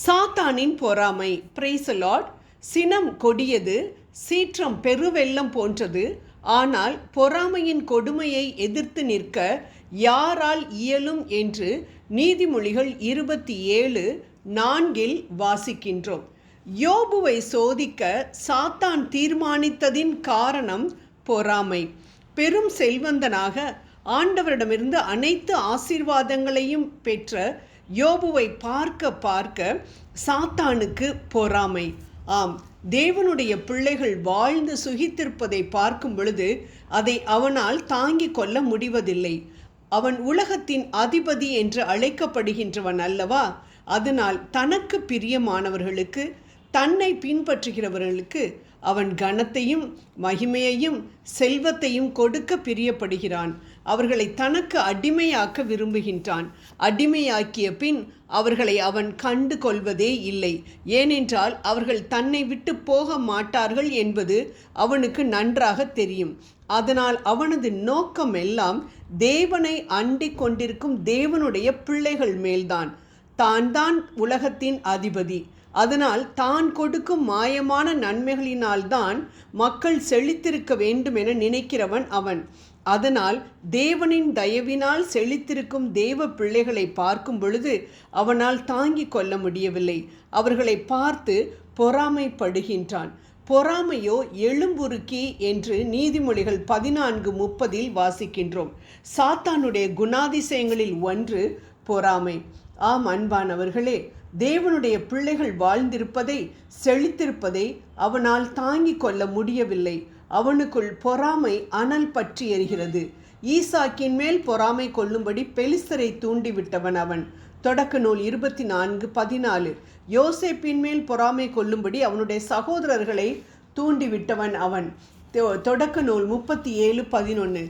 சாத்தானின் பொறாமை. Praise Lord. சினம் கொடியது, சீற்றம் பெருவெள்ளம் போன்றது. ஆனால் பொறாமையின் கொடுமையை எதிர்த்து நிற்க யாரால் இயலும் என்று நீதிமொழிகள் 27:4 வாசிக்கின்றோம். யோபுவை சோதிக்க சாத்தான் தீர்மானித்ததின் காரணம் பொறாமை. பெரும் செல்வந்தனாக ஆண்டவரிடமிருந்து அனைத்து ஆசீர்வாதங்களையும் பெற்ற யோபுவை பார்க்க சாத்தானுக்கு பொறாமை. ஆம், தேவனுடைய பிள்ளைகள் வாழ்ந்து சுகித்திருப்பதை பார்க்கும் பொழுது அதை அவனால் தாங்கிக் கொள்ள முடிவதில்லை. அவன் உலகத்தின் அதிபதி என்று அழைக்கப்படுகின்றவன் அல்லவா? அதனால் தனக்கு பிரியமானவர்களுக்கு, தன்னை பின்பற்றுகிறவர்களுக்கு அவன் கனத்தையும் மகிமையையும் செல்வத்தையும் கொடுக்க பிரியப்படுகிறான். அவர்களை தனக்கு அடிமையாக்க விரும்புகின்றான். அடிமையாக்கிய பின் அவர்களை அவன் கண்டு கொள்வதே இல்லை. ஏனென்றால் அவர்கள் தன்னை விட்டு போக மாட்டார்கள் என்பது அவனுக்கு நன்றாக தெரியும். அதனால் அவனது நோக்கம் எல்லாம் தேவனை அண்டிக் கொண்டிருக்கும் தேவனுடைய பிள்ளைகள் மேல்தான். தான் உலகத்தின் அதிபதி. அதனால் தான் கொடுக்கும் மாயமான நன்மைகளினால்தான் மக்கள் செழித்திருக்க வேண்டும் என நினைக்கிறவன் அவன். அதனால் தேவனின் தயவினால் செழித்திருக்கும் தேவ பிள்ளைகளை பார்க்கும் பொழுது அவனால் தாங்கிக் கொள்ள முடியவில்லை. அவர்களை பார்த்து பொறாமைப்படுகின்றான். பொறாமையோ எலும்புருக்கி என்று நீதிமொழிகள் 14:30 வாசிக்கின்றோம். சாத்தானுடைய குணாதிசயங்களில் ஒன்று பொறாமை. ஆம் அன்பானவர்களே, தேவனுடைய பிள்ளைகள் வாழ்ந்திருப்பதை, செழித்திருப்பதை அவனால் தாங்கிக் கொள்ள முடியவில்லை. அவனுக்குள் பொறாமை அனல் பற்றி எரிகிறது. ஈசாக்கின் மேல் பொறாமை கொள்ளும்படி பெலிஸ்தரை தூண்டிவிட்டவன் அவன். தொடக்க நூல் 24:14. யோசேப்பின் மேல் பொறாமை கொள்ளும்படி அவனுடைய சகோதரர்களை தூண்டிவிட்டவன் அவன். தொடக்க நூல் 37:11.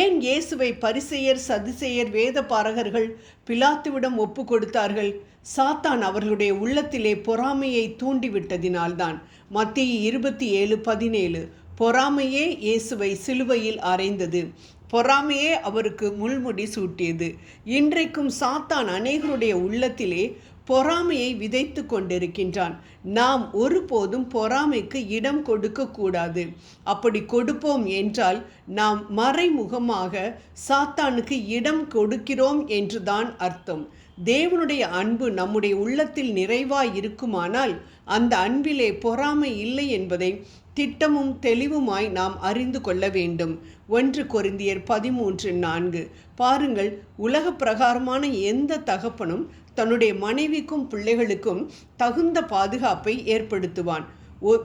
ஏன் இயேசுவை பரிசேயர், சதுசேயர், வேத பாரகர்கள் பிலாத்துவிடம் ஒப்பு கொடுத்தார்கள்? சாத்தான் அவர்களுடைய உள்ளத்திலே பொறாமையை தூண்டிவிட்டதினால்தான். மத்தேயு 27:17. பொறாமையே இயேசுவை சிலுவையில் அறைந்தது. பொறாமையே அவருக்கு முள்முடி சூட்டியது. இன்றைக்கும் சாத்தான் அநேகருடைய உள்ளத்திலே பொறாமையை விதைத்து கொண்டிருக்கின்றான். நாம் ஒருபோதும் பொறாமைக்கு இடம் கொடுக்க கூடாது. அப்படி கொடுப்போம் என்றால் நாம் மறைமுகமாக சாத்தானுக்கு இடம் கொடுக்கிறோம் என்றுதான் அர்த்தம். தேவனுடைய அன்பு நம்முடைய உள்ளத்தில் நிறைவாய் இருக்குமானால் அந்த அன்பிலே பொறாமை இல்லை என்பதை திட்டமும் தெளிவுமாய் நாம் அறிந்து கொள்ள வேண்டும். 1 கொரிந்தியர் 13:4. பாருங்கள், உலக பிரகாரமான எந்த தகப்பனும் தன்னுடைய மனைவிக்கும் பிள்ளைகளுக்கும் தகுந்த பாதுகாப்பை ஏற்படுத்துவான்.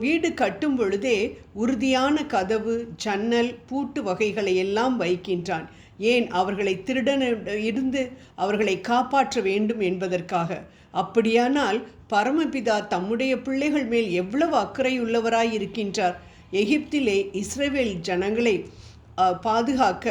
வீடு கட்டும் பொழுதே உறுதியான கதவு, ஜன்னல், பூட்டு வகைகளை எல்லாம் வைக்கின்றான். ஏன்? அவர்களை திருடனிருந்து அவர்களை காப்பாற்ற வேண்டும் என்பதற்காக. அப்படியானால் பரமபிதா தம்முடைய பிள்ளைகள் மேல் எவ்வளவு அக்கறையுள்ளவராய் இருக்கின்றார். எகிப்திலே இஸ்ரவேல் ஜனங்களை பாதுகாக்க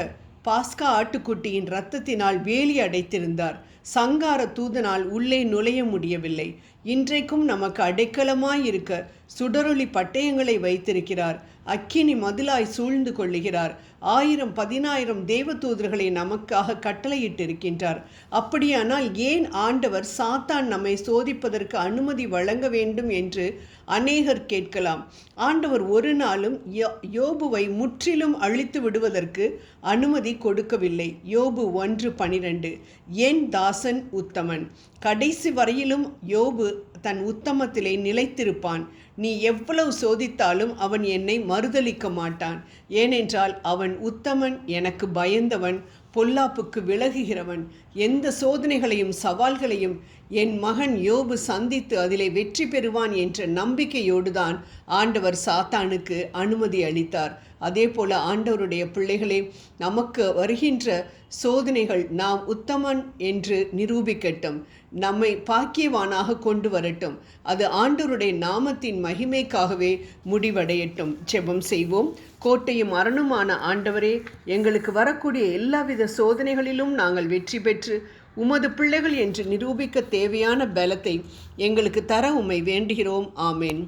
பாஸ்கா ஆட்டுக்குட்டியின் இரத்தத்தினால் வேலி அடைத்திருந்தார். சங்கார தூதனால் உள்ளே நுழைய முடியவில்லை. இன்றைக்கும் நமக்கு அடைக்கலமாயிருக்க சுடரொளி பட்டயங்களை வைத்திருக்கிறார். அக்கினி மதிலாய் சூழ்ந்து கொள்ளுகிறார். 1000-10,000 தேவ தூதர்களை நமக்காக கட்டளையிட்டிருக்கின்றார். அப்படியானால் ஏன் ஆண்டவர் சாத்தான் நம்மை சோதிப்பதற்கு அனுமதி வழங்க வேண்டும் என்று அநேகர் கேட்கலாம். ஆண்டவர் ஒரு நாளும் யோபுவை முற்றிலும் அழித்து விடுவதற்கு அனுமதி கொடுக்கவில்லை. யோபு 1:12. என் தாசன் உத்தமன். கடைசி வரையிலும் யோபு தன் உத்தமத்திலே நிலைத்திருப்பான். நீ எவ்வளவு சோதித்தாலும் அவன் என்னை மறுதலிக்க மாட்டான். ஏனென்றால் அவன் உத்தமன், எனக்கு பயந்தவன், பொல்லாப்புக்கு விலகுகிறவன். எந்த சோதனைகளையும் சவால்களையும் என் மகன் யோபு சந்தித்து அதிலே வெற்றி பெறுவான் என்ற நம்பிக்கையோடுதான் ஆண்டவர் சாத்தானுக்கு அனுமதி அளித்தார். அதே போல ஆண்டவருடைய பிள்ளைகளே, நமக்கு வருகின்ற சோதனைகள் நாம் உத்தமன் என்று நிரூபிக்கட்டும், நம்மை பாக்கியவானாக கொண்டு வரட்டும். அது ஆண்டவருடைய நாமத்தின் மகிமைக்காகவே முடிவடையட்டும். ஜெபம் செய்வோம். கோட்டையும் அரணுமான ஆண்டவரே, எங்களுக்கு வரக்கூடிய எல்லாவித சோதனைகளிலும் நாங்கள் வெற்றி பெற்று உமது பிள்ளைகள் என்று நிரூபிக்க தேவையான பலத்தை எங்களுக்கு தர உம்மை வேண்டுகிறோம். ஆமேன்.